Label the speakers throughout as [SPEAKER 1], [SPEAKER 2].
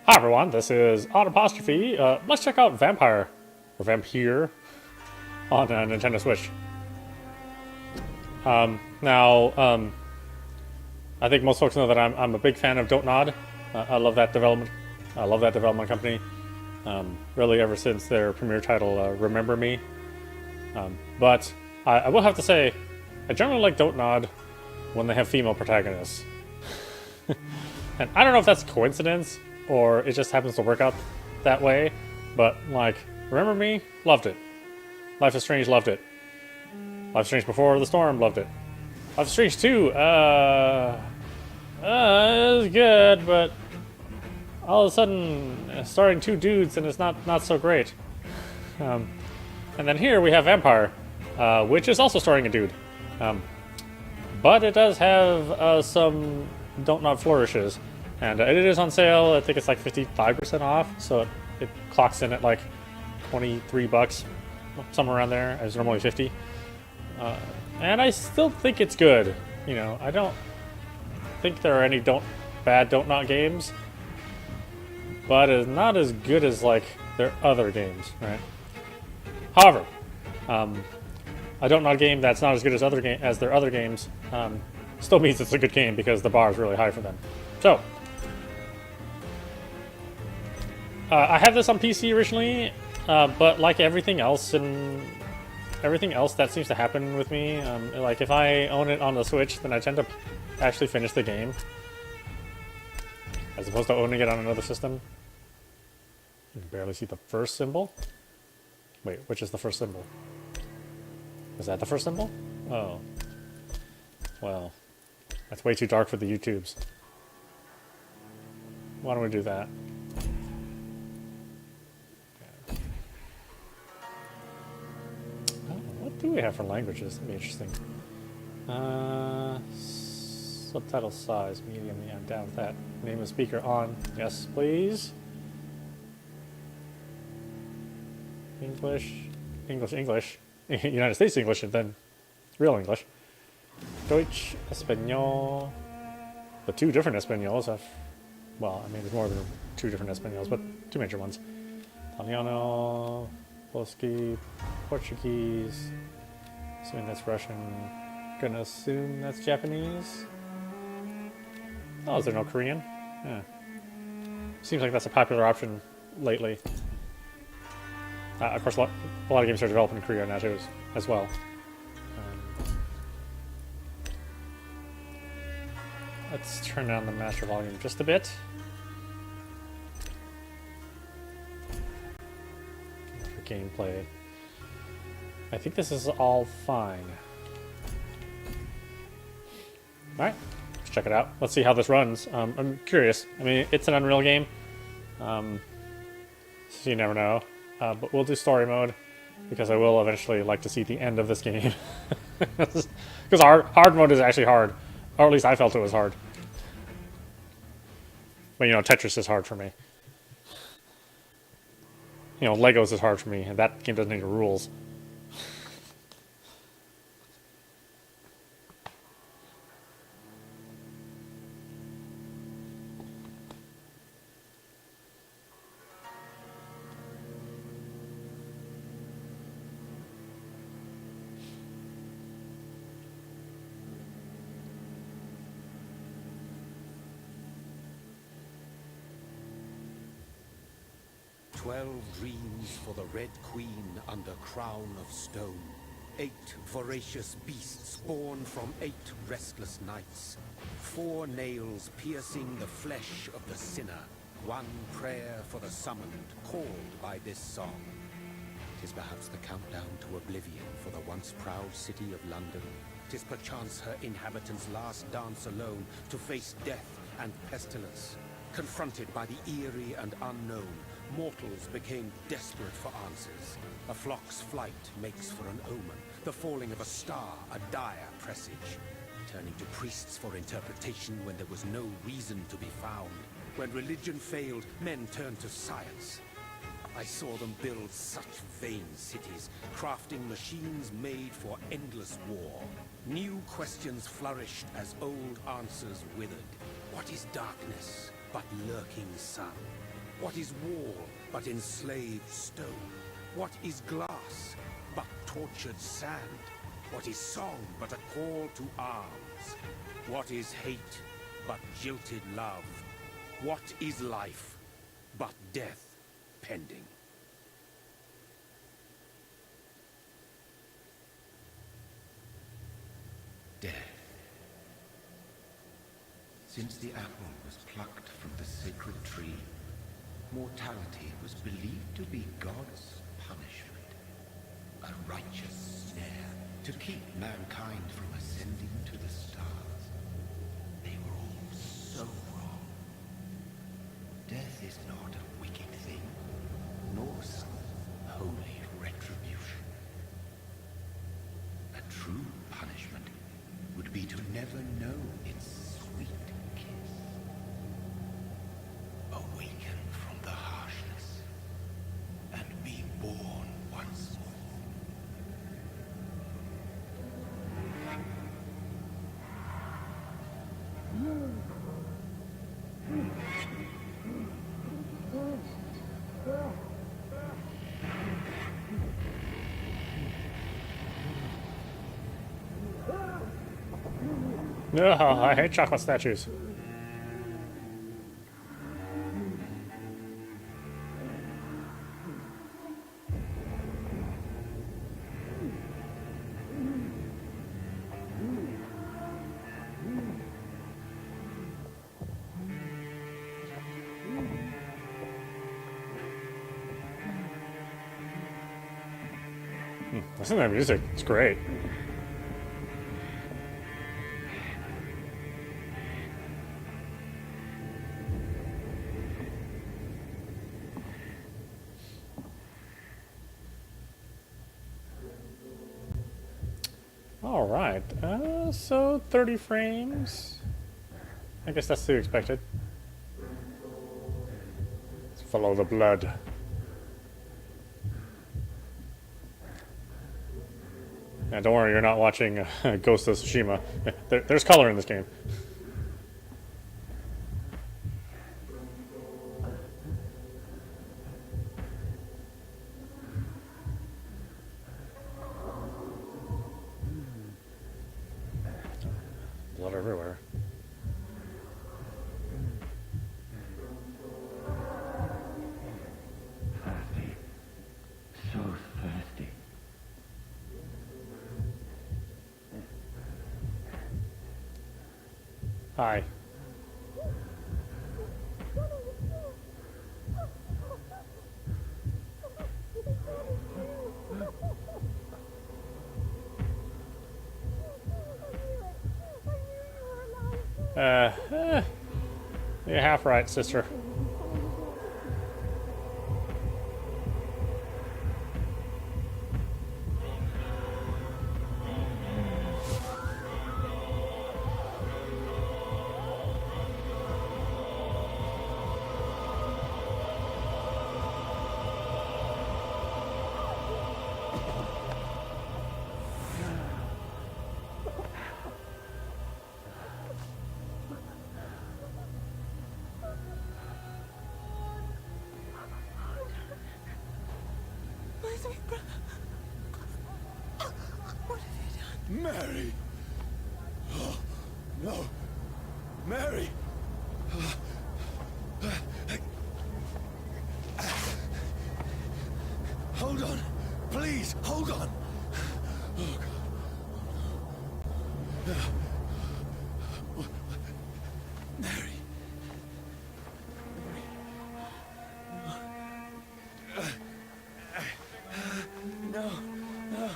[SPEAKER 1] Hi everyone, this is audap. Let's check out Vampyr on Nintendo Switch. I think most folks know that I'm a big fan of Don't Nod. I love that development. I love that development company. Really, ever since their premiere title, Remember Me. But I will have to say, I generally like Don't Nod when they have female protagonists. And I don't know if that's coincidence or it just happens to work out that way, but like, Remember Me, loved it. Life is Strange, loved it. Life is Strange Before the Storm, loved it. Life is Strange 2, it was good, but all of a sudden, starring two dudes and it's not so great. And then here we have Vampyr, which is also starring a dude. But it does have some Don't Nod flourishes. And it is on sale. I think it's like 55% off, so it clocks in at like 23 bucks, somewhere around there. It's normally 50. And I still think it's good. You know, I don't think there are any bad Don't Nod games, but it's not as good as like their other games, right? However, a Don't Nod game that's not as good as their other games still means it's a good game because the bar is really high for them. So. I have this on PC originally, but like everything else that seems to happen with me, like if I own it on the Switch, then I tend to actually finish the game, as opposed to owning it on another system. You can barely see the first symbol. Wait, which is the first symbol? Is that the first symbol? Oh. Well, that's way too dark for the YouTubes. Why don't we do that? What do we have for languages? That'd be interesting. Subtitle size, medium, yeah, I'm down with that. Name of speaker on. Yes, please. English. United States English, and then real English. Deutsch, Espanol. The two different Espanols have, well, I mean, there's more than two different Espanols, but two major ones. Italiano, Polski, Portuguese. Assuming that's Russian. Gonna assume that's Japanese. Oh, is there no Korean? Yeah. Seems like that's a popular option lately. Of course, a lot of games are developed in Korea now too, as well. Let's turn down the master volume just a bit. For gameplay. I think this is all fine. Alright, let's check it out. Let's see how this runs. I'm curious. I mean, it's an Unreal game. So you never know. But we'll do story mode, because I will eventually like to see the end of this game. Because hard mode is actually hard. Or at least I felt it was hard. But you know, Tetris is hard for me. You know, Legos is hard for me, and that game doesn't need rules.
[SPEAKER 2] "12 dreams for the Red Queen under crown of stone. 8 voracious beasts born from 8 restless nights. 4 nails piercing the flesh of the sinner. 1 prayer for the summoned, called by this song. 'Tis perhaps the countdown to oblivion for the once proud city of London. 'Tis perchance her inhabitants' last dance alone to face death and pestilence. Confronted by the eerie and unknown, mortals became desperate for answers. A flock's flight makes for an omen, the falling of a star a dire presage. Turning to priests for interpretation when there was no reason to be found. When religion failed, men turned to science. I saw them build such vain cities, crafting machines made for endless war. New questions flourished as old answers withered. What is darkness but lurking sun? What is wall but enslaved stone? What is glass but tortured sand? What is song but a call to arms? What is hate but jilted love? What is life but death pending?
[SPEAKER 3] Death. Since the apple was plucked from the sacred tree, mortality was believed to be God's punishment, a righteous snare to keep mankind from ascending to the stars. They were all so wrong. Death is not a wicked thing, nor some holy retribution. A true punishment would be to never know its sweet kiss. Awaken from the harshness and be born once more.
[SPEAKER 1] No, I hate chocolate statues. Listen to that music, it's great. All right, so 30 frames. I guess that's to be expected. Let's follow the blood. Yeah, don't worry, you're not watching Ghost of Tsushima. There's color in this game. Blood everywhere.
[SPEAKER 3] Thirsty. So thirsty.
[SPEAKER 1] Hi. You're half right, sister.
[SPEAKER 2] Mary! Oh, no. Mary! Hold on. Please, hold on. Oh, God. Mary. No. No.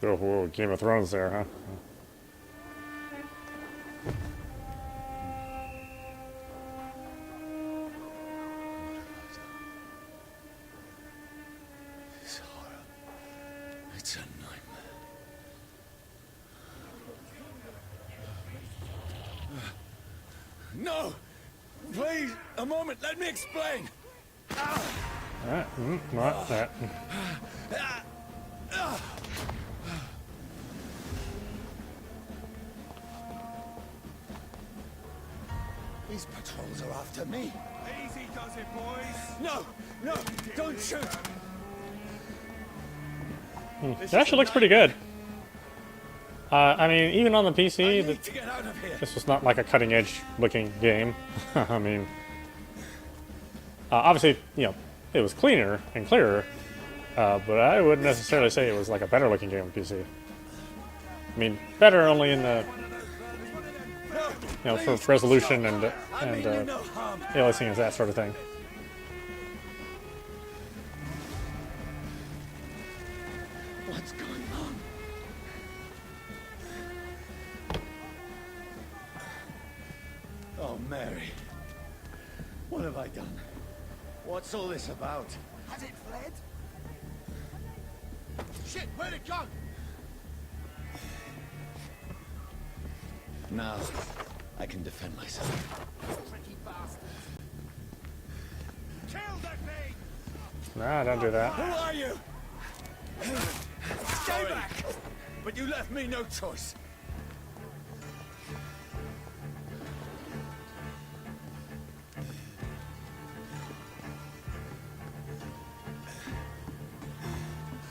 [SPEAKER 1] Oh, whoa, Game of Thrones there, huh?
[SPEAKER 2] This horror. It's a nightmare. No! Please, a moment, let me explain.
[SPEAKER 1] Not that.
[SPEAKER 2] These patrols are after me.
[SPEAKER 4] Easy does it, boys.
[SPEAKER 2] No, no, don't shoot.
[SPEAKER 1] It actually looks pretty good. I mean, even on the PC,
[SPEAKER 2] I need to get out of here.
[SPEAKER 1] this was not like a cutting-edge looking game. I mean, obviously, you know, it was cleaner and clearer, but I wouldn't necessarily say it was like a better looking game on PC. I mean, better only in the, you know, for resolution and aliasing and that sort of thing.
[SPEAKER 2] What's going on? Oh, Mary. What have I done? What's all this about?
[SPEAKER 4] Has it fled? Shit, where'd it go?
[SPEAKER 2] Now, I can defend myself.
[SPEAKER 4] Tricky bastard. Kill that thing!
[SPEAKER 1] Nah, don't do that.
[SPEAKER 2] Who are you? Stay back! But you left me no choice.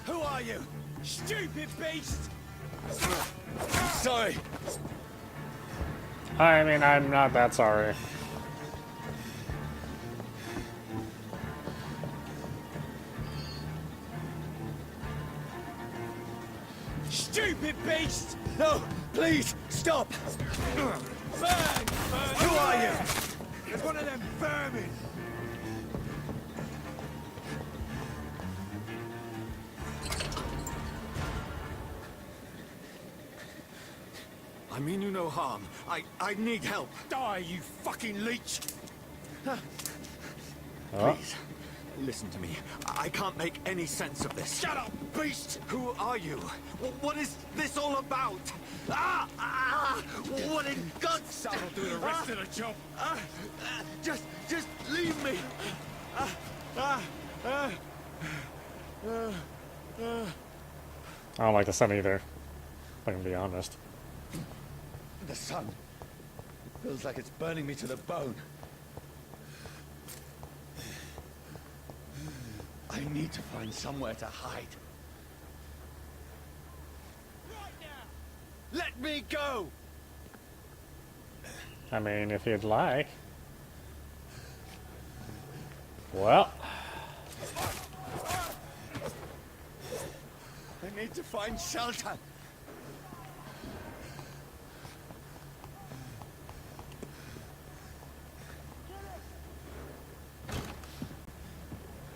[SPEAKER 2] Who are you? Stupid beast! Sorry.
[SPEAKER 1] I mean, I'm not that sorry.
[SPEAKER 2] Stupid beast! No, please, stop! Burn! Burn! Who are you?
[SPEAKER 4] There's one of them vermin!
[SPEAKER 2] I mean you no harm. I need help. Die, you fucking leech! Please, listen to me. I can't make any sense of this. Shut up, beast! Who are you? What is this all about? What in God's...
[SPEAKER 4] That'll do the rest of the job.
[SPEAKER 2] Just leave me.
[SPEAKER 1] I don't like the sun either, if I can be honest.
[SPEAKER 2] The sun feels like it's burning me to the bone. I need to find somewhere to hide.
[SPEAKER 4] Right now!
[SPEAKER 2] Let me go!
[SPEAKER 1] I mean, if you'd like. Well,
[SPEAKER 2] I need to find shelter.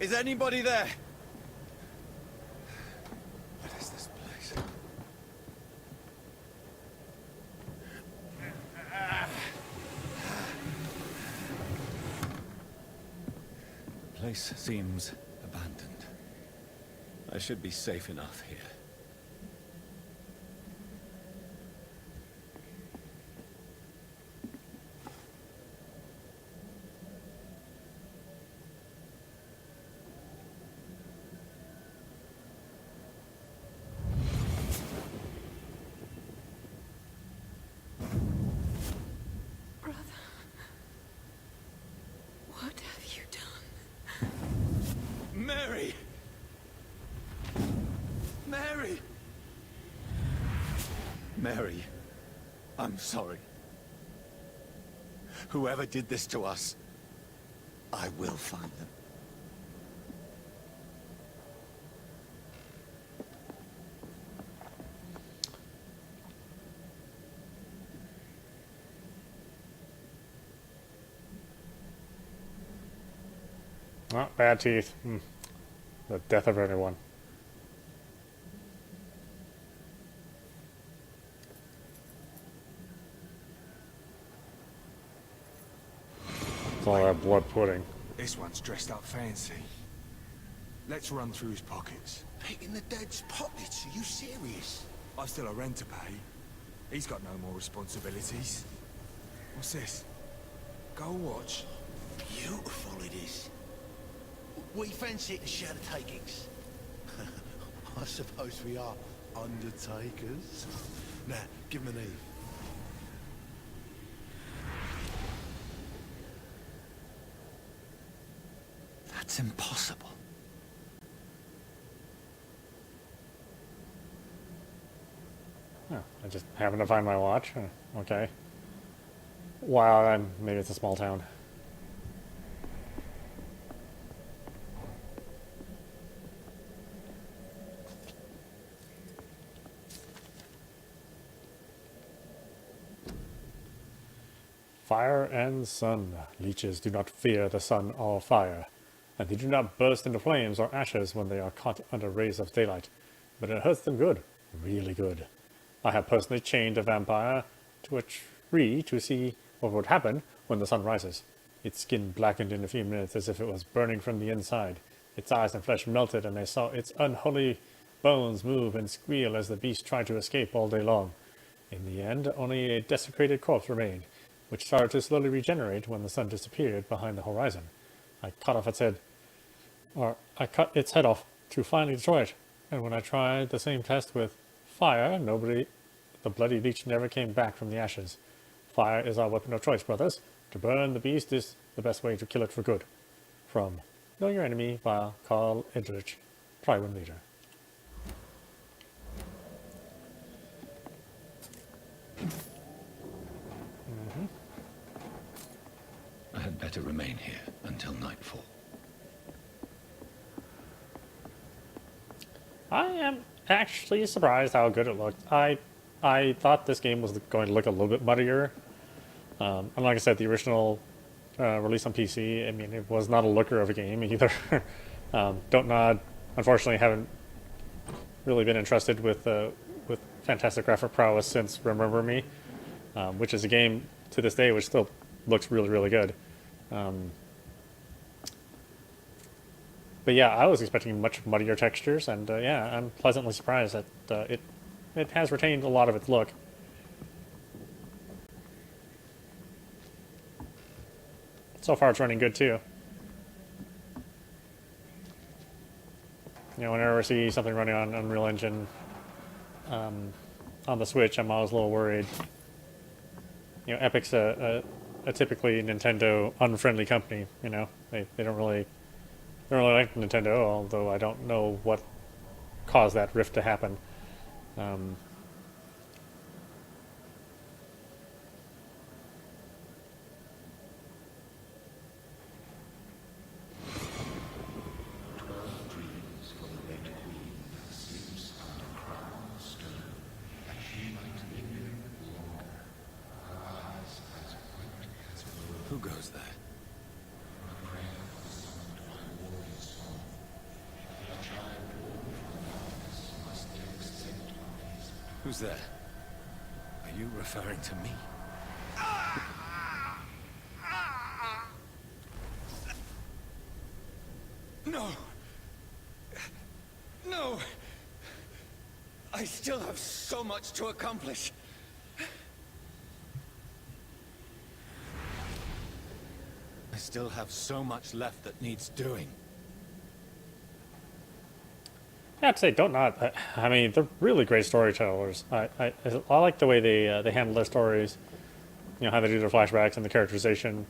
[SPEAKER 2] Is anybody there? What is this place? The place seems abandoned. I should be safe enough here.
[SPEAKER 5] What have you done?
[SPEAKER 2] Mary! Mary! Mary, I'm sorry. Whoever did this to us, I will find them.
[SPEAKER 1] oh, bad teeth. The death of everyone. It's all that blood pudding.
[SPEAKER 4] This one's dressed up fancy. Let's run through his pockets.
[SPEAKER 6] Picking the dead's pockets? Are you serious?
[SPEAKER 4] I've still a rent to pay. He's got no more responsibilities. What's this? Go watch.
[SPEAKER 6] Beautiful it is. We fancy it to share the takings. I suppose we are undertakers. Now, give him an Eve. It's impossible.
[SPEAKER 1] Oh, I just happened to find my watch. Okay. Wow, maybe it's a small town. Fire and sun. Leeches do not fear the sun or fire, and they do not burst into flames or ashes when they are caught under rays of daylight. But it hurts them good, really good. I have personally chained a vampire to a tree to see what would happen when the sun rises. Its skin blackened in a few minutes as if it was burning from the inside. Its eyes and flesh melted, and I saw its unholy bones move and squeal as the beast tried to escape all day long. In the end, only a desecrated corpse remained, which started to slowly regenerate when the sun disappeared behind the horizon. I cut its head off to finally destroy it, and when I tried the same test with fire, the bloody leech never came back from the ashes. Fire is our weapon of choice, brothers. To burn the beast is the best way to kill it for good. From Know Your Enemy by Carl Edrich, Tribune Leader.
[SPEAKER 3] I had better remain here until nightfall.
[SPEAKER 1] I am actually surprised how good it looked. I thought this game was going to look a little bit muddier. And like I said, the original release on PC, I mean, it was not a looker of a game either. Don't Nod, unfortunately, haven't really been entrusted with fantastic graphic prowess since Remember Me, which is a game to this day which still looks really, really good. But yeah, I was expecting much muddier textures, and yeah, I'm pleasantly surprised that it has retained a lot of its look. So far, it's running good too. You know, whenever I see something running on Unreal Engine on the Switch, I'm always a little worried. You know, Epic's a typically Nintendo unfriendly company. You know, they don't really like Nintendo, although I don't know what caused that rift to happen.
[SPEAKER 3] Who goes there? Who's there? Are you referring to me? No! No! I still have so much to accomplish. I still have so much left that needs doing.
[SPEAKER 1] I have to say, Don't Nod. I mean, they're really great storytellers. I like the way they handle their stories. You know, how they do their flashbacks and the characterization,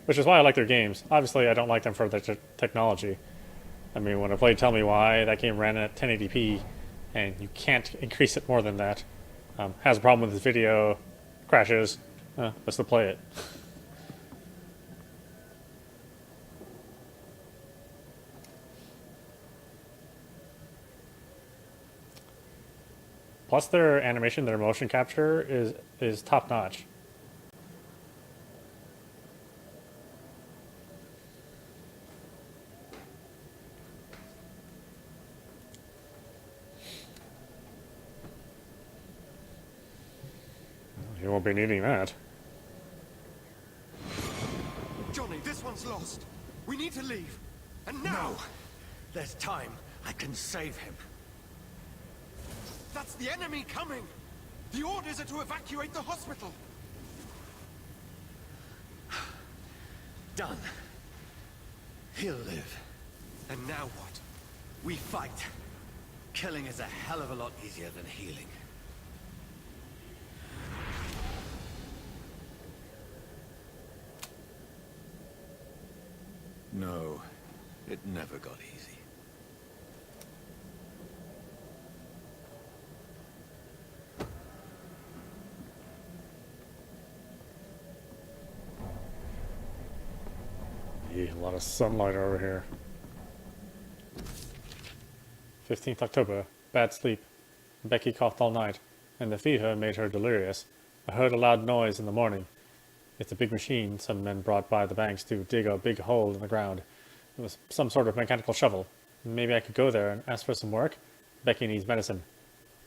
[SPEAKER 1] which is why I like their games. Obviously, I don't like them for their technology. I mean, when I played Tell Me Why, that game ran at 1080p, and you can't increase it more than that. Has a problem with its video, crashes. Let's still play it. Plus, their animation, their motion capture is top notch. You won't be needing that.
[SPEAKER 6] Johnny, this one's lost. We need to leave. And now! No. There's time. I can save him. That's the enemy coming! The orders are to evacuate the hospital! Done. He'll live. And now what? We fight. Killing is a hell of a lot easier than healing. No, it never got easy.
[SPEAKER 1] Yeah, a lot of sunlight over here. 15th October. Bad sleep. Becky coughed all night, and the fever made her delirious. I heard a loud noise in the morning. It's a big machine some men brought by the banks to dig a big hole in the ground. It was some sort of mechanical shovel. Maybe I could go there and ask for some work? Becky needs medicine.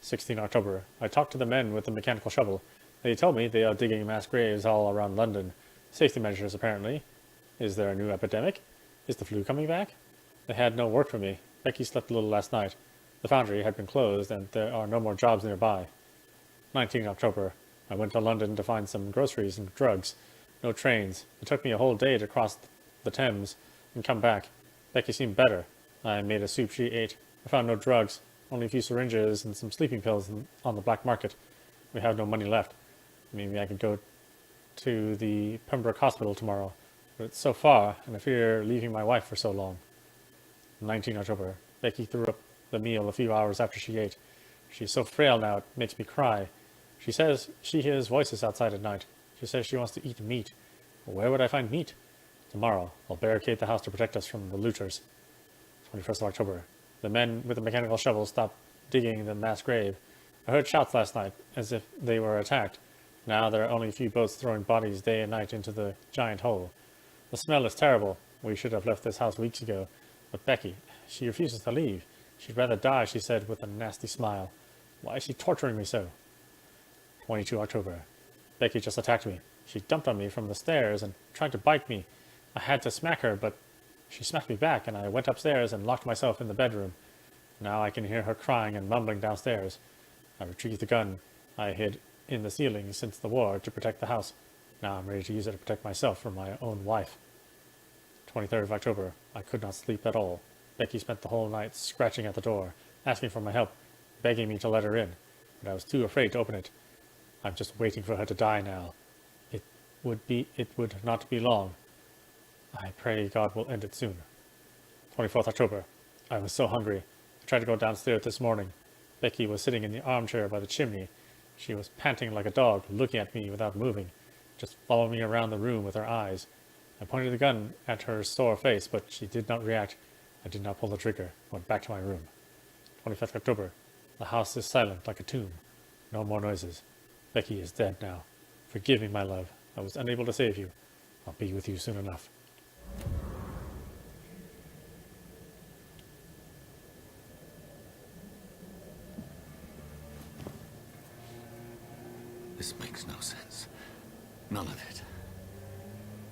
[SPEAKER 1] 16 October. I talked to the men with the mechanical shovel. They told me they are digging mass graves all around London. Safety measures, apparently. Is there a new epidemic? Is the flu coming back? They had no work for me. Becky slept a little last night. The foundry had been closed, and there are no more jobs nearby. 19 October. I went to London to find some groceries and drugs. No trains. It took me a whole day to cross the Thames and come back. Becky seemed better. I made a soup she ate. I found no drugs, only a few syringes and some sleeping pills on the black market. We have no money left. Maybe I could go to the Pembroke Hospital tomorrow, but it's so far, and I fear leaving my wife for so long. 19 October. Becky threw up the meal a few hours after she ate. She's so frail now it makes me cry. She says she hears voices outside at night. She says she wants to eat meat. But where would I find meat? Tomorrow, I'll barricade the house to protect us from the looters. 21st of October. The men with the mechanical shovel stopped digging the mass grave. I heard shouts last night, as if they were attacked. Now there are only a few boats throwing bodies day and night into the giant hole. The smell is terrible. We should have left this house weeks ago. But Becky, she refuses to leave. She'd rather die, she said with a nasty smile. Why is she torturing me so? 22 October. Becky just attacked me. She dumped on me from the stairs and tried to bite me. I had to smack her, but she smacked me back, and I went upstairs and locked myself in the bedroom. Now I can hear her crying and mumbling downstairs. I retrieved the gun I hid in the ceiling since the war to protect the house. Now I'm ready to use it to protect myself from my own wife. 23rd of October. I could not sleep at all. Becky spent the whole night scratching at the door, asking for my help, begging me to let her in, but I was too afraid to open it. I'm just waiting for her to die now. It would not be long. I pray God will end it soon. 24th October. I was so hungry. I tried to go downstairs this morning. Becky was sitting in the armchair by the chimney. She was panting like a dog, looking at me without moving, just following me around the room with her eyes. I pointed the gun at her sore face, but she did not react. I did not pull the trigger. I went back to my room. 25th October. The house is silent like a tomb. No more noises. Becky is dead now. Forgive me, my love. I was unable to save you. I'll be with you soon enough.
[SPEAKER 3] This makes no sense. None of it.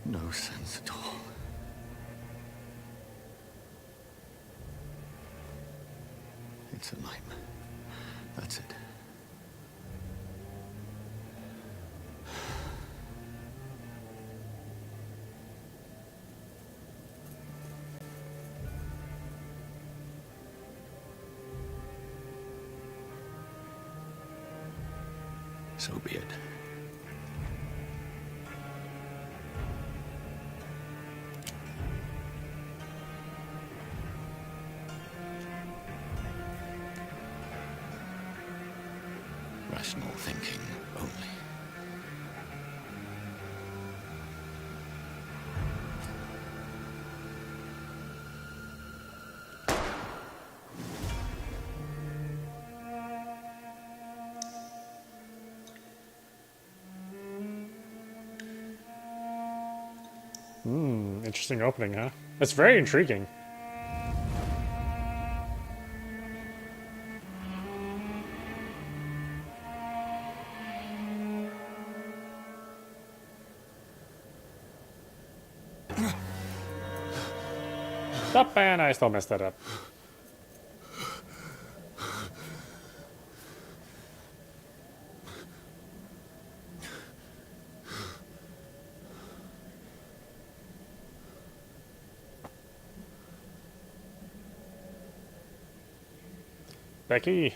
[SPEAKER 3] No sense at all. It's a nightmare. That's it. So be it. Rational thinking only.
[SPEAKER 1] Interesting opening, huh? It's very intriguing. Stop, and I still messed that up. Becky,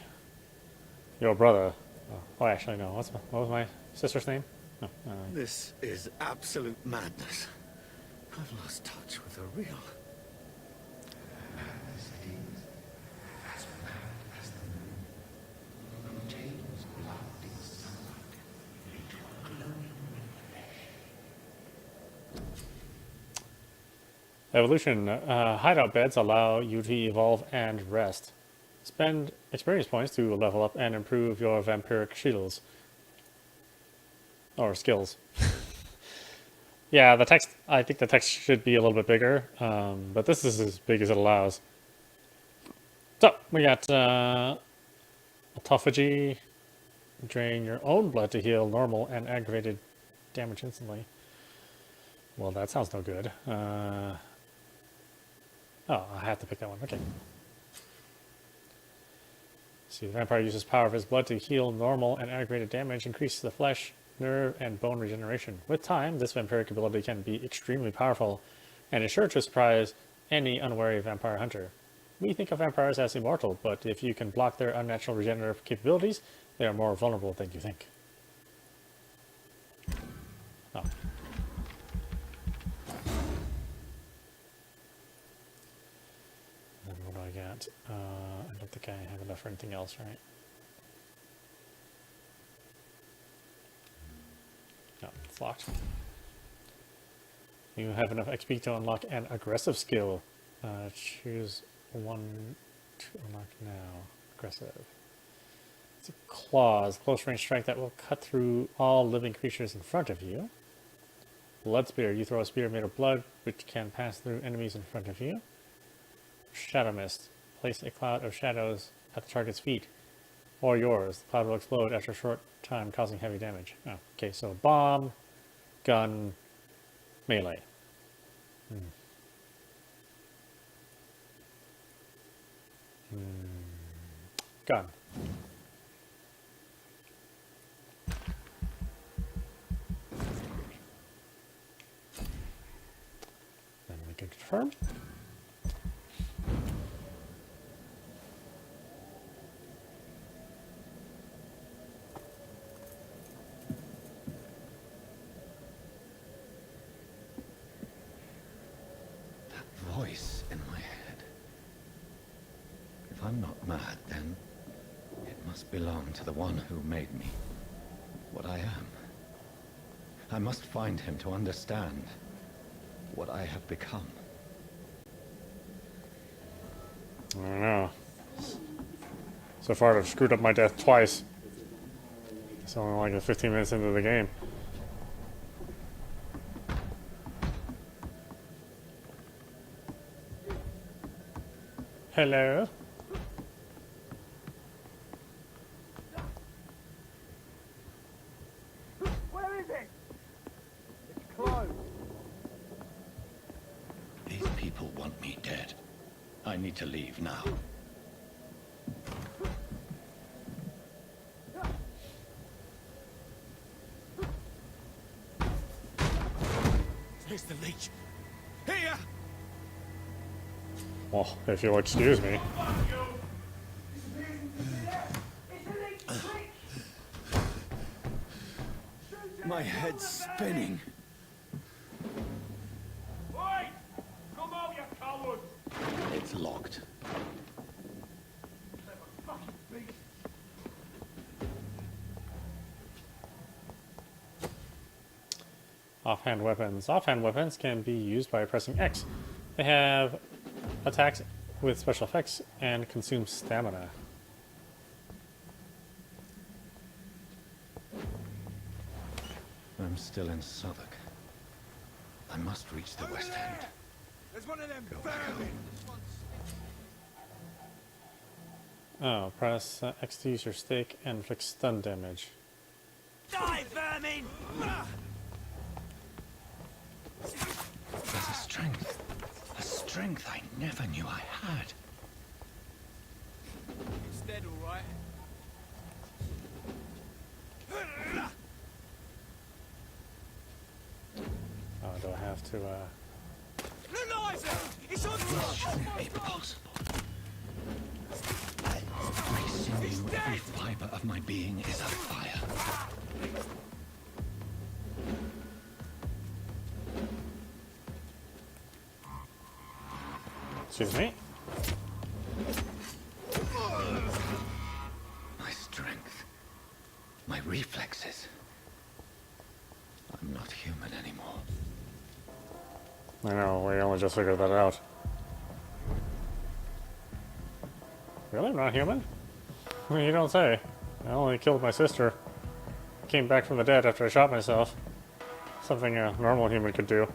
[SPEAKER 1] your brother. Oh, actually, no. What was my sister's name? No,
[SPEAKER 3] This is absolute madness.
[SPEAKER 6] I've lost touch with the real.
[SPEAKER 3] As it is, as mad as the moon, contains blood in sunlight into a glowing flesh.
[SPEAKER 1] Evolution. Hideout beds allow you to evolve and rest. Spend experience points to level up and improve your vampiric shields. Or skills. Yeah, the text, I think the text should be a little bit bigger, but this is as big as it allows. So, we got autophagy. Drain your own blood to heal normal and aggravated damage instantly. Well, that sounds no good. Oh, I have to pick that one. Okay. See, the vampire uses power of his blood to heal normal and aggravated damage, increases the flesh, nerve, and bone regeneration. With time, this vampiric ability can be extremely powerful and is sure to surprise any unwary vampire hunter. We think of vampires as immortal, but if you can block their unnatural regenerative capabilities, they are more vulnerable than you think. Oh. Then what do I got? I don't think I have enough for anything else, right? No, it's locked. You have enough XP to unlock an aggressive skill. Choose one to unlock now. Aggressive. It's a claws, close range strike that will cut through all living creatures in front of you. Blood spear. You throw a spear made of blood, which can pass through enemies in front of you. Shadow mist. Place a cloud of shadows at the target's feet. Or yours. The cloud will explode after a short time, causing heavy damage. Oh, okay, so bomb, gun, melee. Gun. Then we can confirm.
[SPEAKER 3] Voice in my head. If I'm not mad, then it must belong to the one who made me what I am. I must find him to understand what I have become.
[SPEAKER 1] I don't know. So far, I've screwed up my death twice. It's only like 15 minutes into the game. Hello?
[SPEAKER 7] Where is it? It's closed.
[SPEAKER 3] These people want me dead. I need to leave now.
[SPEAKER 4] Here's the leech. Here!
[SPEAKER 1] Well, if you'll excuse me.
[SPEAKER 6] My head's spinning.
[SPEAKER 7] Oi! Come out, you coward!
[SPEAKER 3] It's locked.
[SPEAKER 7] Fucking beast!
[SPEAKER 1] Offhand weapons. Offhand weapons can be used by pressing X. They have attacks with special effects and consume stamina.
[SPEAKER 3] I'm still in Southwark. I must reach the West End.
[SPEAKER 4] There's one of them vermin!
[SPEAKER 1] Oh, press X to use your stake and inflict stun damage.
[SPEAKER 4] Die, vermin!
[SPEAKER 3] There's a strength I never knew I had.
[SPEAKER 4] It's dead, all right.
[SPEAKER 1] Oh, do I have to,
[SPEAKER 4] Eliza! It's on
[SPEAKER 3] This shouldn't be possible. My sinew, every fiber of my being is afire.
[SPEAKER 1] Excuse me.
[SPEAKER 3] My strength. My reflexes. I'm not human anymore.
[SPEAKER 1] I know, we only just figured that out. Really? I'm not human? I mean, you don't say. I only killed my sister. Came back from the dead after I shot myself. Something a normal human could do.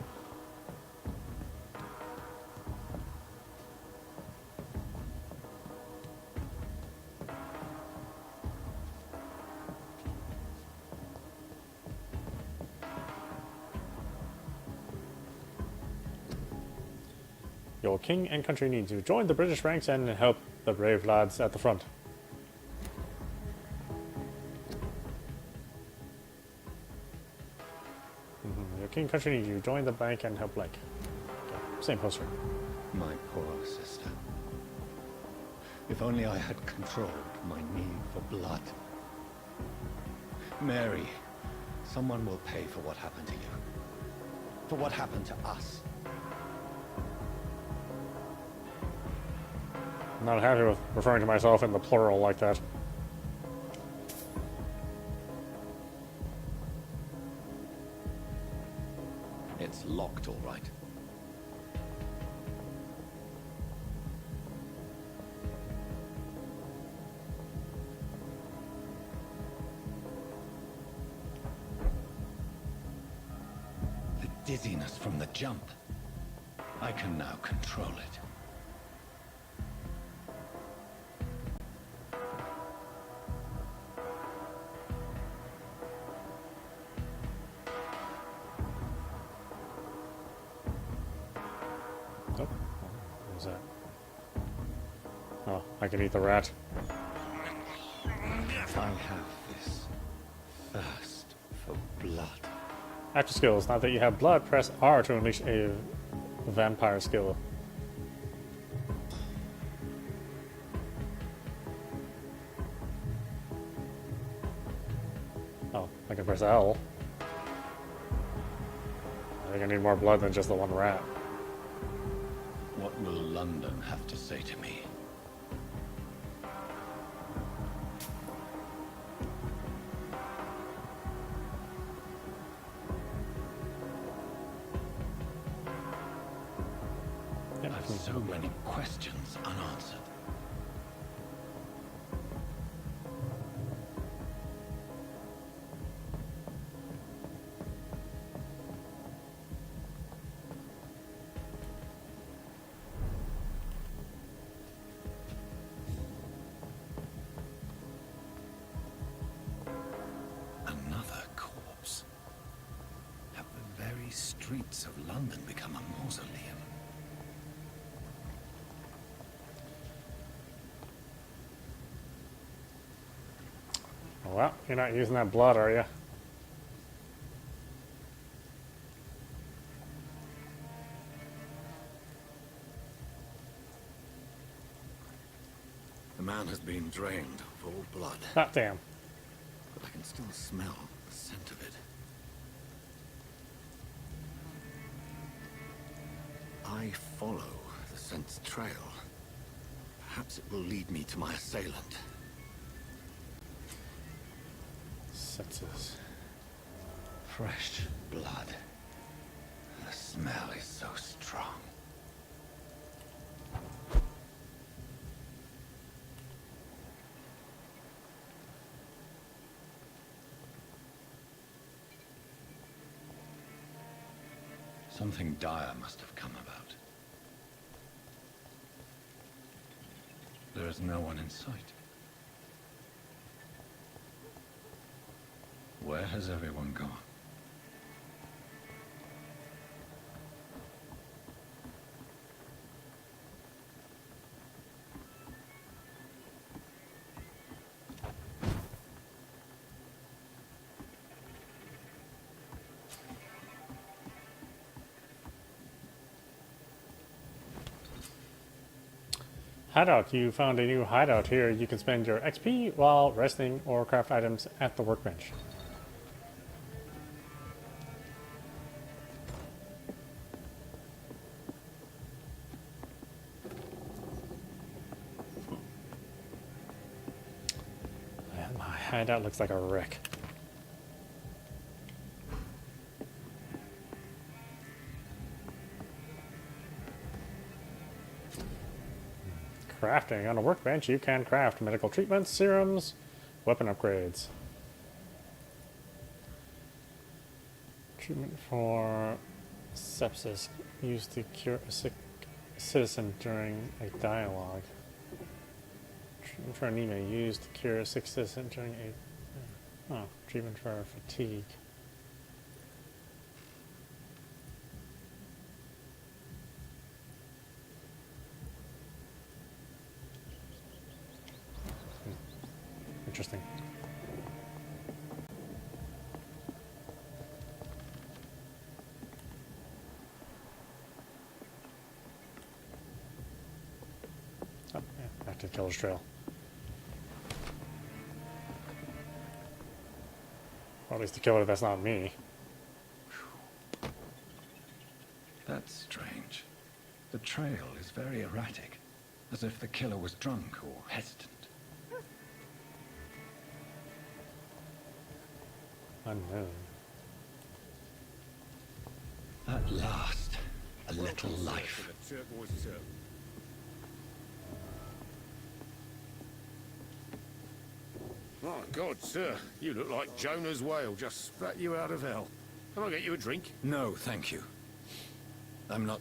[SPEAKER 1] Your king and country needs you. Join the British ranks and help the brave lads at the front. Your king and country needs you. Join the bank and help Blake. Okay. Same poster.
[SPEAKER 3] My poor sister. If only I had controlled my need for blood. Mary, someone will pay for what happened to you. For what happened to us.
[SPEAKER 1] I'm not happy with referring to myself in the plural like that.
[SPEAKER 3] It's locked, all right. The dizziness from the jump. I can now control it.
[SPEAKER 1] Oh, what was that? Oh, I can eat the rat.
[SPEAKER 3] I have this thirst for blood.
[SPEAKER 1] Active skills. Now that you have blood, press R to unleash a vampire skill. Oh, I can press L. I think I need more blood than just the one rat.
[SPEAKER 3] What will London have to say to me?
[SPEAKER 1] Yep.
[SPEAKER 3] I've so many questions unanswered. Another corpse. Have the very streets of London become a mausoleum?
[SPEAKER 1] Well, you're not using that blood, are you?
[SPEAKER 3] The man has been drained of all blood,
[SPEAKER 1] God damn.
[SPEAKER 3] but I can still smell the scent of it. I follow the scent's trail. Perhaps it will lead me to my assailant.
[SPEAKER 1] Senses.
[SPEAKER 3] Fresh blood. The smell is so strong. Something dire must have come about. There is no one in sight. Where has everyone gone?
[SPEAKER 1] Hideout. You found a new hideout here. You can spend your XP while resting or craft items at the workbench. Hideout looks like a wreck. Crafting. On a workbench, you can craft medical treatments, serums, weapon upgrades. Treatment for sepsis, used to cure a sick citizen during a dialogue. Treatment for anemia, used to cure a sick citizen during a... Oh, treatment for fatigue. Interesting. Oh, yeah, back to the killer's trail. Or at least the killer that's not me.
[SPEAKER 8] That's strange. The trail is very erratic, as if the killer was drunk or hesitant.
[SPEAKER 1] Unknown.
[SPEAKER 8] At last, a little life.
[SPEAKER 2] My God, sir, you look like Jonah's whale just spat you out of hell. Can I get you a drink?
[SPEAKER 8] No, thank you. I'm not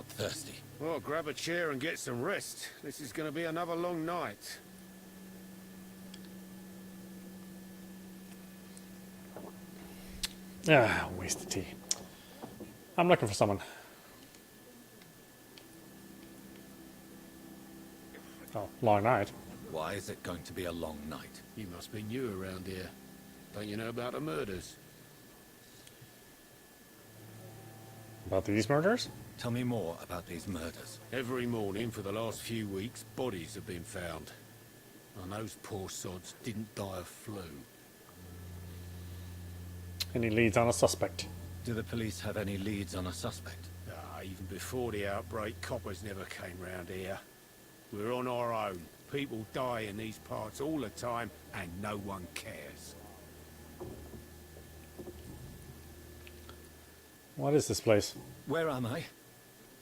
[SPEAKER 8] thirsty.
[SPEAKER 2] Well, grab a chair and get some rest. This is going to be another long night.
[SPEAKER 1] Ah, waste of tea. I'm looking for someone. Oh, long night.
[SPEAKER 8] Why is it going to be a long night?
[SPEAKER 2] You must be new around here. Don't you know about the murders?
[SPEAKER 1] About these murders?
[SPEAKER 8] Tell me more about these murders.
[SPEAKER 2] Every morning for the last few weeks, bodies have been found. And those poor sods didn't die of flu.
[SPEAKER 1] Any leads on a suspect?
[SPEAKER 8] Do the police have any leads on a suspect?
[SPEAKER 2] Even before the outbreak, coppers never came round here. We're on our own. People die in these parts all the time, and no one cares.
[SPEAKER 1] What is this place?
[SPEAKER 8] Where am I?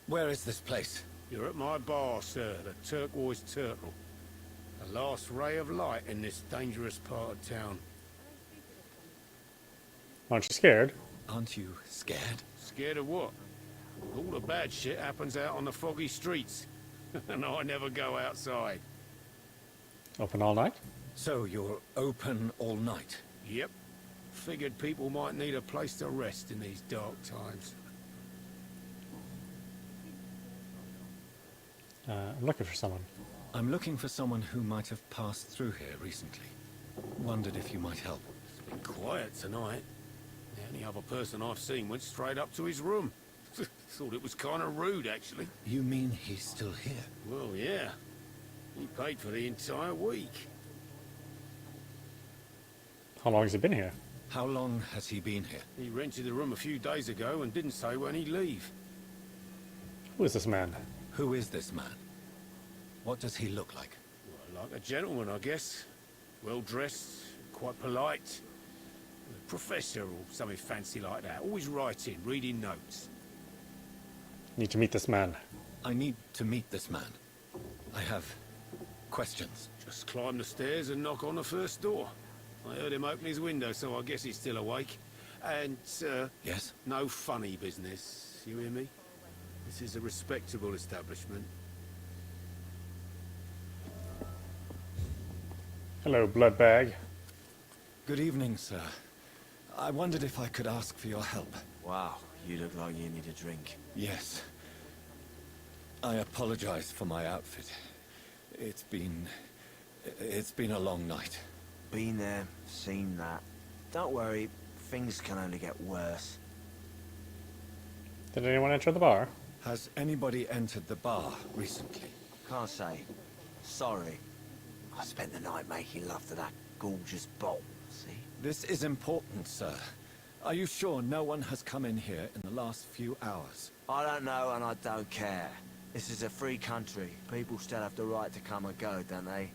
[SPEAKER 8] Where is this place?
[SPEAKER 2] You're at my bar, sir, the Turquoise Turtle. The last ray of light in this dangerous part of town.
[SPEAKER 1] Aren't you scared?
[SPEAKER 8] Aren't you scared?
[SPEAKER 2] Scared of what? All the bad shit happens out on the foggy streets. And I never go outside.
[SPEAKER 1] Open all night?
[SPEAKER 8] So you're open all night?
[SPEAKER 2] Yep. Figured people might need a place to rest in these dark times.
[SPEAKER 1] I'm looking for someone.
[SPEAKER 8] I'm looking for someone who might have passed through here recently. Wondered if you might help.
[SPEAKER 2] It's been quiet tonight. The only other person I've seen went straight up to his room. Thought it was kind of rude, actually.
[SPEAKER 8] You mean he's still here?
[SPEAKER 2] Well, yeah. He paid for the entire week.
[SPEAKER 1] How long has he been here?
[SPEAKER 8] How long has he been here?
[SPEAKER 2] He rented the room a few days ago and didn't say when he'd leave.
[SPEAKER 1] Who is this man?
[SPEAKER 8] Who is this man? What does he look like?
[SPEAKER 2] Well, like a gentleman, I guess. Well-dressed, quite polite. A professor or something fancy like that. Always writing, reading notes.
[SPEAKER 1] Need to meet this man.
[SPEAKER 8] I need to meet this man. I have questions.
[SPEAKER 2] Just climb the stairs and knock on the first door. I heard him open his window, so I guess he's still awake. And,
[SPEAKER 8] Yes?
[SPEAKER 2] no funny business. You hear me? This is a respectable establishment.
[SPEAKER 1] Hello, blood bag.
[SPEAKER 8] Good evening, sir. I wondered if I could ask for your help.
[SPEAKER 9] Wow, you look like you need a drink.
[SPEAKER 8] Yes. I apologize for my outfit. It's been a long night.
[SPEAKER 9] Been there, seen that. Don't worry, things can only get worse.
[SPEAKER 1] Did anyone enter the bar?
[SPEAKER 8] Has anybody entered the bar recently?
[SPEAKER 9] Can't say. Sorry. I spent the night making love to that gorgeous bolt, see?
[SPEAKER 8] This is important, sir. Are you sure no one has come in here in the last few hours?
[SPEAKER 9] I don't know and I don't care. This is a free country. People still have the right to come and go, don't they?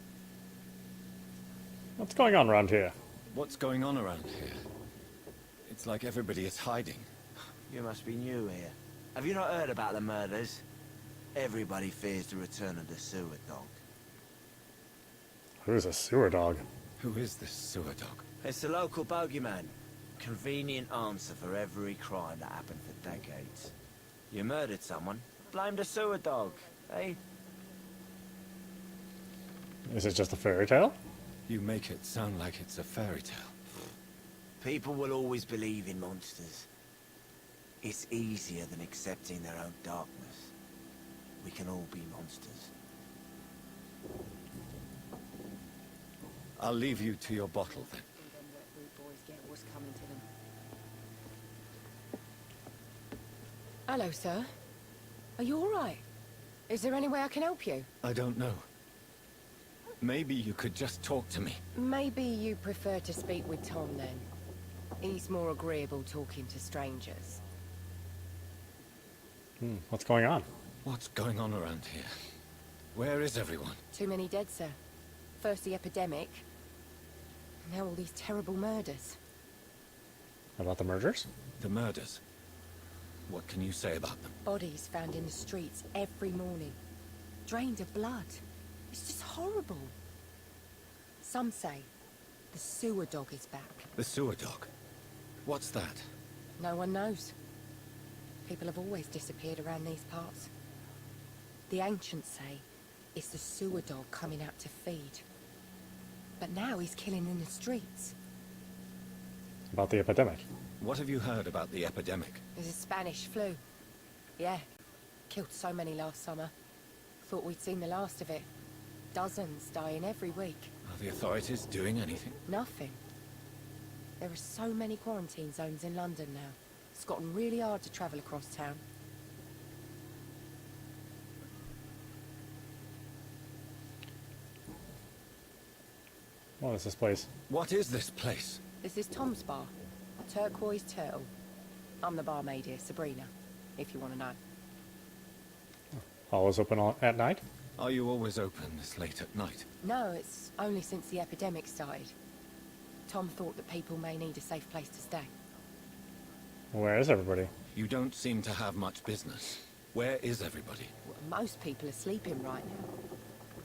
[SPEAKER 1] What's going on around here?
[SPEAKER 8] What's going on around here? It's like everybody is hiding.
[SPEAKER 9] You must be new here. Have you not heard about the murders? Everybody fears the return of the sewer dog.
[SPEAKER 1] Who's a sewer dog?
[SPEAKER 8] Who is this sewer dog?
[SPEAKER 9] It's the local bogeyman. Convenient answer for every crime that happened for decades. You murdered someone, blame the sewer dog, eh?
[SPEAKER 1] Is it just a fairy tale?
[SPEAKER 8] You make it sound like it's a fairy tale.
[SPEAKER 9] People will always believe in monsters. It's easier than accepting their own darkness. We can all be monsters.
[SPEAKER 8] I'll leave you to your bottle then.
[SPEAKER 5] Hello, sir. Are you all right? Is there any way I can help you?
[SPEAKER 8] I don't know. Maybe you could just talk to me.
[SPEAKER 5] Maybe you prefer to speak with Tom, then. He's more agreeable talking to strangers.
[SPEAKER 1] What's going on?
[SPEAKER 8] What's going on around here? Where is everyone?
[SPEAKER 5] Too many dead, sir. First the epidemic, now all these terrible murders.
[SPEAKER 1] About the murders?
[SPEAKER 8] The murders. What can you say about them?
[SPEAKER 5] Bodies found in the streets every morning. Drained of blood. It's just horrible. Some say the sewer dog is back.
[SPEAKER 8] The sewer dog? What's that?
[SPEAKER 5] No one knows. People have always disappeared around these parts. The ancients say it's the sewer dog coming out to feed. But now he's killing in the streets.
[SPEAKER 1] About the epidemic?
[SPEAKER 8] What have you heard about the epidemic?
[SPEAKER 5] There's a Spanish flu. Yeah. Killed so many last summer. Thought we'd seen the last of it. Dozens dying every week.
[SPEAKER 8] Are the authorities doing anything?
[SPEAKER 5] Nothing. There are so many quarantine zones in London now. It's gotten really hard to travel across town.
[SPEAKER 1] What is this place?
[SPEAKER 8] What is this place?
[SPEAKER 5] This is Tom's bar. Turquoise Turtle. I'm the barmaid here, Sabrina, if you want to know.
[SPEAKER 1] Always open at night?
[SPEAKER 8] Are you always open this late at night?
[SPEAKER 5] No, it's only since the epidemic started. Tom thought that people may need a safe place to stay.
[SPEAKER 1] Where is everybody?
[SPEAKER 8] You don't seem to have much business. Where is everybody?
[SPEAKER 5] Well, most people are sleeping right now.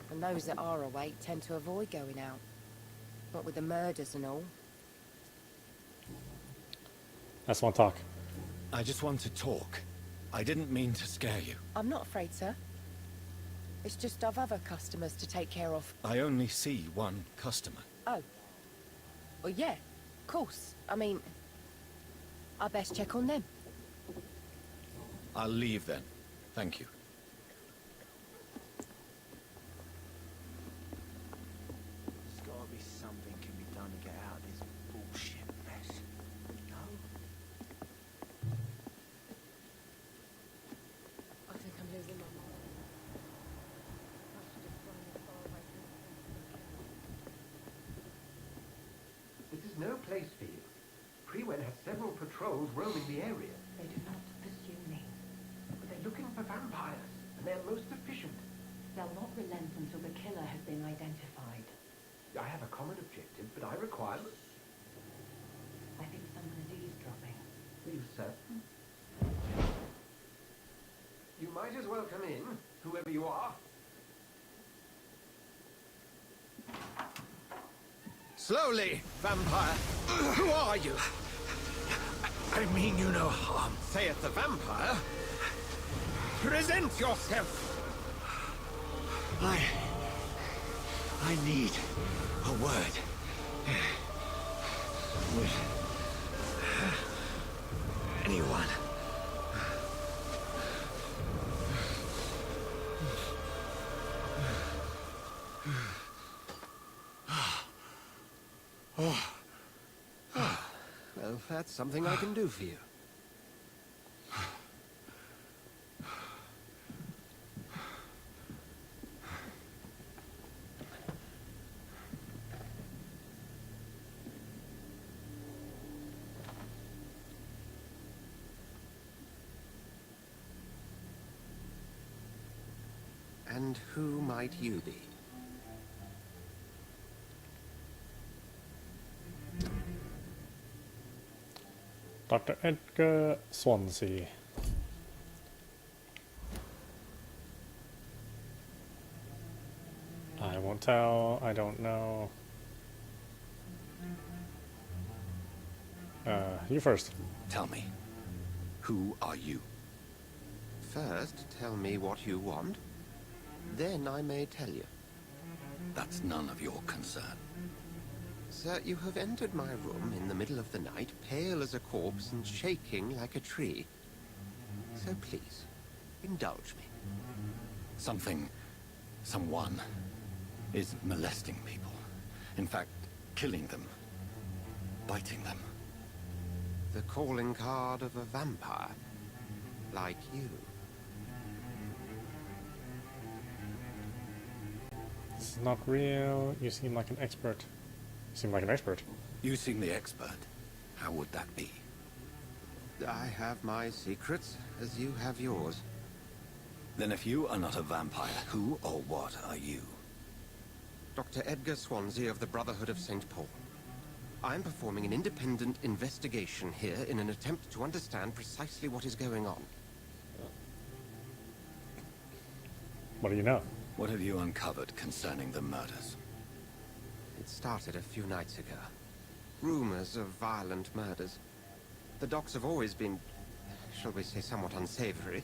[SPEAKER 5] And those that are awake tend to avoid going out. What with the murders and all.
[SPEAKER 1] That's one talk.
[SPEAKER 8] I just want to talk. I didn't mean to scare you.
[SPEAKER 5] I'm not afraid, sir. It's just I've other customers to take care of.
[SPEAKER 8] I only see one customer.
[SPEAKER 5] Oh. Well, yeah, of course. I mean, I best check on them.
[SPEAKER 8] I'll leave then. Thank you.
[SPEAKER 9] There's gotta be something can be done to get out of this bullshit mess. No?
[SPEAKER 5] I think I'm losing my mind.
[SPEAKER 10] This is no place for you. Prewen has several patrols roaming the area.
[SPEAKER 11] They do not pursue me.
[SPEAKER 10] But they're looking for vampires, and they're most efficient.
[SPEAKER 11] They'll not relent until the killer has been identified.
[SPEAKER 10] I have a common objective, but I require...
[SPEAKER 11] I think someone is eavesdropping.
[SPEAKER 10] Please, sir. You might as well come in, whoever you are.
[SPEAKER 2] Slowly, vampire. Who are you? I mean you no harm, saith the vampire. Present yourself.
[SPEAKER 9] I need a word. With anyone.
[SPEAKER 2] Well, that's something I can do for you. And who might you be?
[SPEAKER 1] Dr. Edgar Swansea. I won't tell. I don't know. You first.
[SPEAKER 12] Tell me, who are you?
[SPEAKER 13] First, tell me what you want. Then I may tell you.
[SPEAKER 12] That's none of your concern.
[SPEAKER 13] Sir, you have entered my room in the middle of the night, pale as a corpse and shaking like a tree. So please, indulge me.
[SPEAKER 12] Someone is molesting people. In fact, killing them. Biting them.
[SPEAKER 13] The calling card of a vampire. Like you.
[SPEAKER 1] This is not real. You seem like an expert. You seem like an expert.
[SPEAKER 12] You seem the expert. How would that be?
[SPEAKER 13] I have my secrets, as you have yours.
[SPEAKER 12] Then if you are not a vampire, who or what are you?
[SPEAKER 13] Dr. Edgar Swansea of the Brotherhood of St. Paul. I'm performing an independent investigation here in an attempt to understand precisely what is going on.
[SPEAKER 1] What do you know?
[SPEAKER 12] What have you uncovered concerning the murders?
[SPEAKER 13] It started a few nights ago. Rumors of violent murders. The docs have always been, shall we say, somewhat unsavory.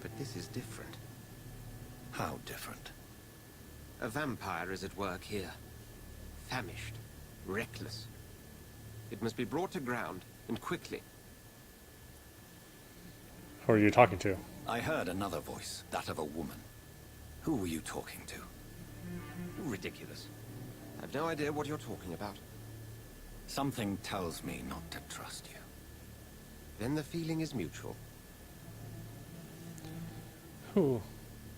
[SPEAKER 13] But this is different.
[SPEAKER 12] How different?
[SPEAKER 13] A vampire is at work here. Famished. Reckless. It must be brought to ground, and quickly.
[SPEAKER 1] Who are you talking to?
[SPEAKER 12] I heard another voice, that of a woman. Who were you talking to?
[SPEAKER 13] Ridiculous. I've no idea what you're talking about.
[SPEAKER 12] Something tells me not to trust you.
[SPEAKER 13] Then the feeling is mutual.
[SPEAKER 1] Who?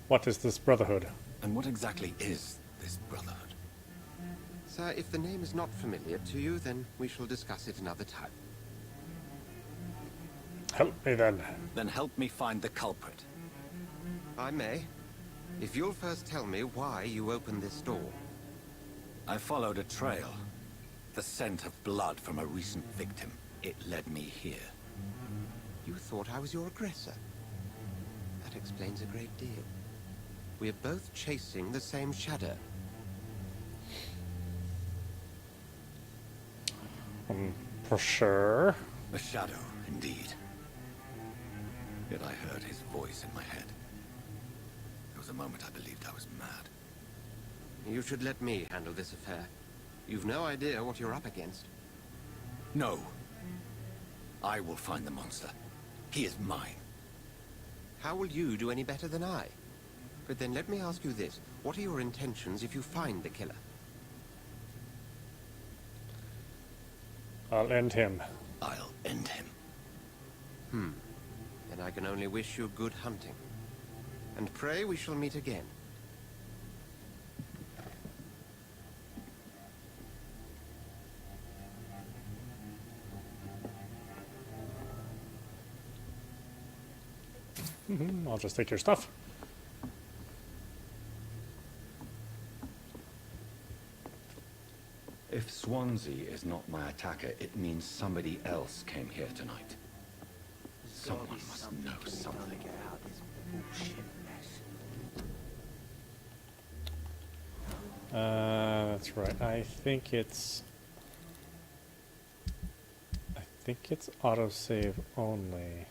[SPEAKER 1] What is this Brotherhood?
[SPEAKER 12] And what exactly is this Brotherhood?
[SPEAKER 13] Sir, if the name is not familiar to you, then we shall discuss it another time.
[SPEAKER 1] Help me then.
[SPEAKER 12] Then help me find the culprit.
[SPEAKER 13] I may. If you'll first tell me why you opened this door.
[SPEAKER 12] I followed a trail. The scent of blood from a recent victim. It led me here.
[SPEAKER 13] You thought I was your aggressor. That explains a great deal. We're both chasing the same shadow.
[SPEAKER 1] For sure.
[SPEAKER 12] A shadow, indeed. Yet I heard his voice in my head. There was a moment I believed I was mad.
[SPEAKER 13] You should let me handle this affair. You've no idea what you're up against.
[SPEAKER 12] No. I will find the monster. He is mine.
[SPEAKER 13] How will you do any better than I? But then let me ask you this. What are your intentions if you find the killer?
[SPEAKER 1] I'll end him.
[SPEAKER 12] I'll end him.
[SPEAKER 13] Then I can only wish you good hunting. And pray we shall meet again.
[SPEAKER 1] I'll just take your stuff.
[SPEAKER 8] If Swansea is not my attacker, it means somebody else came here tonight. Someone must know something.
[SPEAKER 6] Get out this bullshit mess.
[SPEAKER 1] That's right. I think it's autosave only.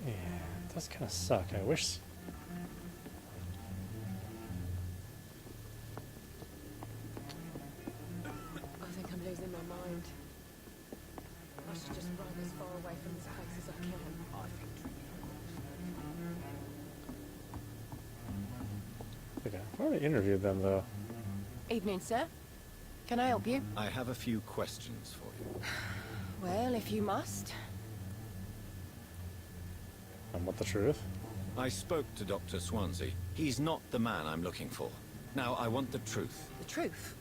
[SPEAKER 1] Yeah, it does kind of suck. I wish.
[SPEAKER 5] I think I'm losing my mind. I should just run as far away from this place as I can.
[SPEAKER 1] Okay, I've already interviewed them though.
[SPEAKER 5] Evening, sir. Can I help you?
[SPEAKER 12] I have a few questions for you.
[SPEAKER 5] Well, if you must.
[SPEAKER 1] I want the truth.
[SPEAKER 12] I spoke to Dr. Swansea. He's not the man I'm looking for. Now, I want the truth.
[SPEAKER 5] The truth?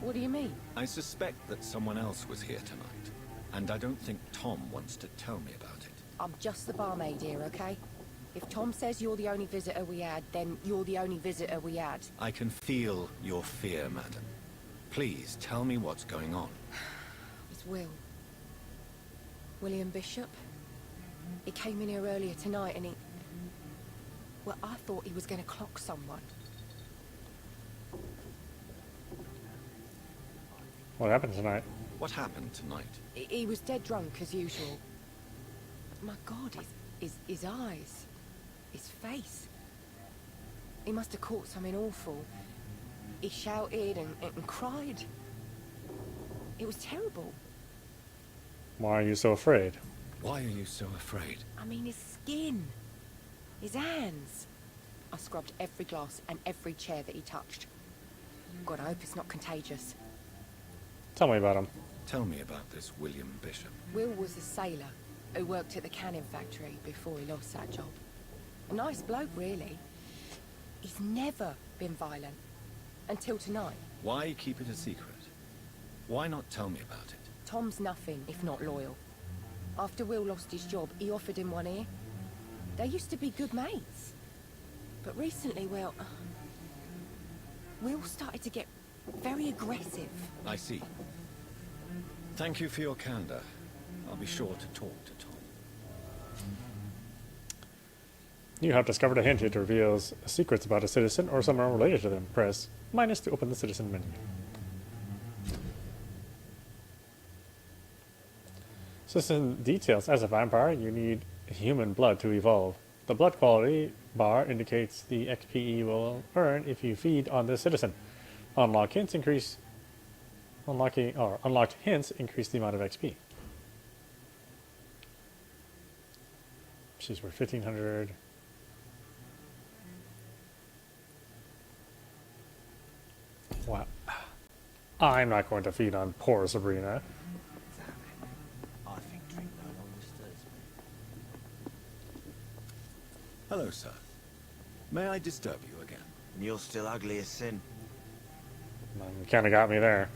[SPEAKER 5] What do you mean?
[SPEAKER 12] I suspect that someone else was here tonight. And I don't think Tom wants to tell me about it.
[SPEAKER 5] I'm just the barmaid here, okay? If Tom says you're the only visitor we had, then you're the only visitor we had.
[SPEAKER 12] I can feel your fear, madam. Please, tell me what's going on.
[SPEAKER 5] It's Will. William Bishop. He came in here earlier tonight and he... Well, I thought he was going to clock someone.
[SPEAKER 1] What happened tonight?
[SPEAKER 12] What happened tonight?
[SPEAKER 5] He was dead drunk as usual. My God, his eyes, his face. He must have caught something awful. He shouted and cried. It was terrible.
[SPEAKER 1] Why are you so afraid?
[SPEAKER 12] Why are you so afraid?
[SPEAKER 5] I mean, his skin, his hands. I scrubbed every glass and every chair that he touched. God, I hope it's not contagious.
[SPEAKER 1] Tell me about him.
[SPEAKER 12] Tell me about this William Bishop.
[SPEAKER 5] Will was a sailor who worked at the canning factory before he lost that job. A nice bloke, really. He's never been violent. Until tonight.
[SPEAKER 12] Why keep it a secret? Why not tell me about it?
[SPEAKER 5] Tom's nothing if not loyal. After Will lost his job, he offered him one ear. They used to be good mates. But recently, well... Will started to get very aggressive.
[SPEAKER 12] I see. Thank you for your candor. I'll be sure to talk to Tom.
[SPEAKER 1] You have discovered a hint. It reveals secrets about a citizen or someone related to them. Press minus to open the citizen menu. Citizen details. As a vampire, you need human blood to evolve. The blood quality bar indicates the XP you will earn if you feed on this citizen. Unlocked hints increase the amount of XP. She's worth 1,500. Wow. I'm not going to feed on poor Sabrina.
[SPEAKER 9] I think drink no longer stirs me.
[SPEAKER 12] Hello, sir. May I disturb you again?
[SPEAKER 9] And you're still ugly as sin.
[SPEAKER 1] You kind of got me there.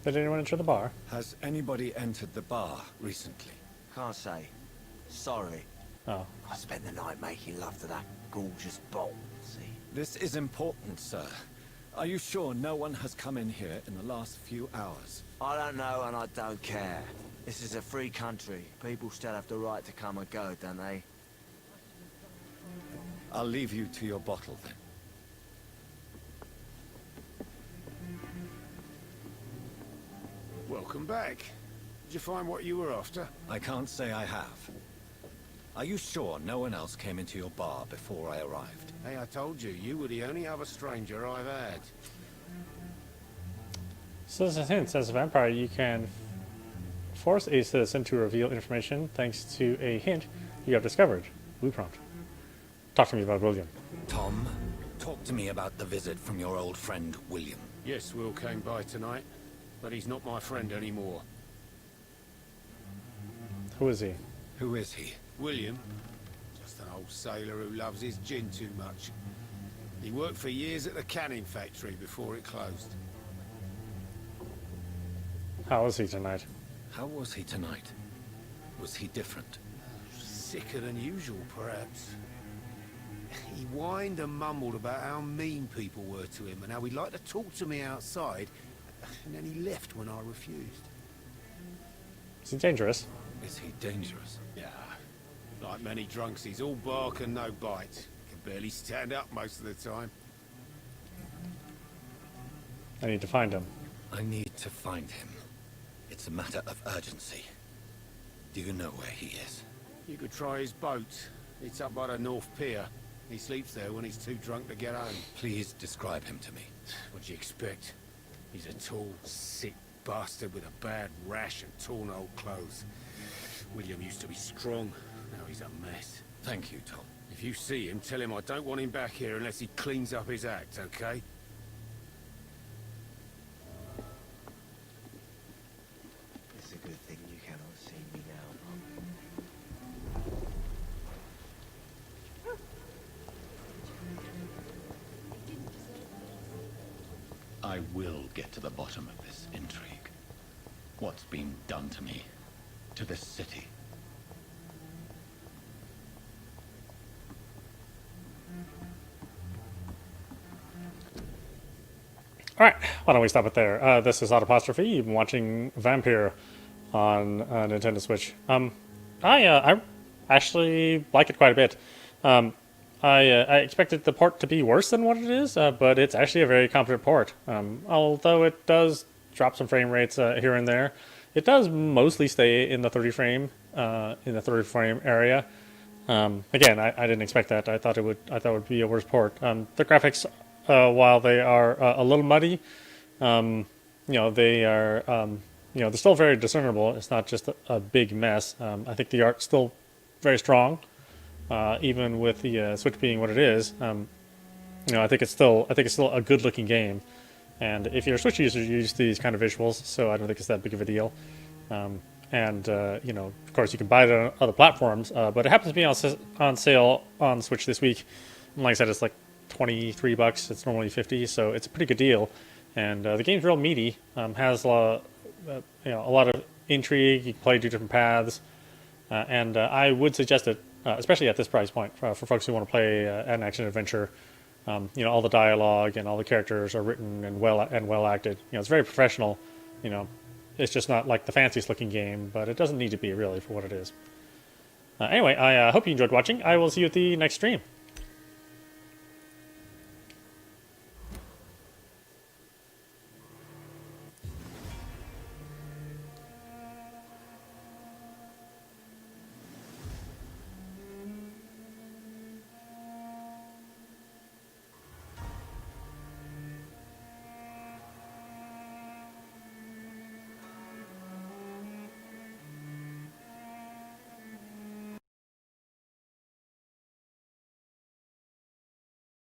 [SPEAKER 1] Did anyone enter the bar?
[SPEAKER 12] Has anybody entered the bar recently?
[SPEAKER 9] Can't say. Sorry.
[SPEAKER 1] Oh.
[SPEAKER 9] I spent the night making love to that gorgeous bolt, see?
[SPEAKER 12] This is important, sir. Are you sure no one has come in here in the last few hours?
[SPEAKER 9] I don't know and I don't care. This is a free country. People still have the right to come and go, don't they?
[SPEAKER 12] I'll leave you to your bottle then.
[SPEAKER 6] Welcome back. Did you find what you were after?
[SPEAKER 12] I can't say I have. Are you sure no one else came into your bar before I arrived?
[SPEAKER 6] Hey, I told you, you were the only other stranger I've had.
[SPEAKER 1] Citizen hints. As a vampire, you can force a citizen to reveal information thanks to a hint you have discovered. Blue prompt. Talk to me about William.
[SPEAKER 12] Tom, talk to me about the visit from your old friend, William.
[SPEAKER 6] Yes, Will came by tonight, but he's not my friend anymore.
[SPEAKER 1] Who is he?
[SPEAKER 12] Who is he?
[SPEAKER 6] William, just an old sailor who loves his gin too much. He worked for years at the canning factory before it closed.
[SPEAKER 1] How is he tonight?
[SPEAKER 12] How was he tonight? Was he different?
[SPEAKER 6] Sicker than usual, perhaps. He whined and mumbled about how mean people were to him and how he'd like to talk to me outside, and then he left when I refused.
[SPEAKER 1] Is he dangerous?
[SPEAKER 12] Is he dangerous?
[SPEAKER 6] Yeah. Like many drunks, he's all bark and no bite. Can barely stand up most of the time.
[SPEAKER 1] I need to find him.
[SPEAKER 12] I need to find him. It's a matter of urgency. Do you know where he is?
[SPEAKER 6] You could try his boat. It's up by the North Pier. He sleeps there when he's too drunk to get home.
[SPEAKER 12] Please describe him to me.
[SPEAKER 6] What'd you expect? He's a tall, sick bastard with a bad rash and torn old clothes. William used to be strong. Now he's a mess.
[SPEAKER 12] Thank you, Tom.
[SPEAKER 6] If you see him, tell him I don't want him back here unless he cleans up his act, okay?
[SPEAKER 9] It's a good thing you cannot see me now.
[SPEAKER 14] I will get to the bottom of this intrigue. What's been done to me, to this city.
[SPEAKER 1] Alright, why don't we stop it there? This is Autopostrophe. You've been watching Vampyr on Nintendo Switch. I actually like it quite a bit. I expected the port to be worse than what it is, but it's actually a very competent port. Although it does drop some frame rates here and there, it does mostly stay in the 30 frame area. Again, I didn't expect that. I thought it would be a worse port. The graphics, while they are a little muddy, they are they're still very discernible. It's not just a big mess. I think the art's still very strong, even with the Switch being what it is. I think it's still a good-looking game. And if you're a Switch user, you're used to these kind of visuals, so I don't think it's that big of a deal. Of course, you can buy it on other platforms, but it happens to be on sale on Switch this week. And like I said, it's like $23. It's normally $50, so it's a pretty good deal. And the game's real meaty. Has a lot of intrigue. You can play 2 different paths, and I would suggest it, especially at this price point, for folks who want to play an action adventure. All the dialogue and all the characters are written and well acted. It's very professional. It's just not like the fanciest looking game, but it doesn't need to be really for what it is. Anyway, I hope you enjoyed watching. I will see you at the next stream.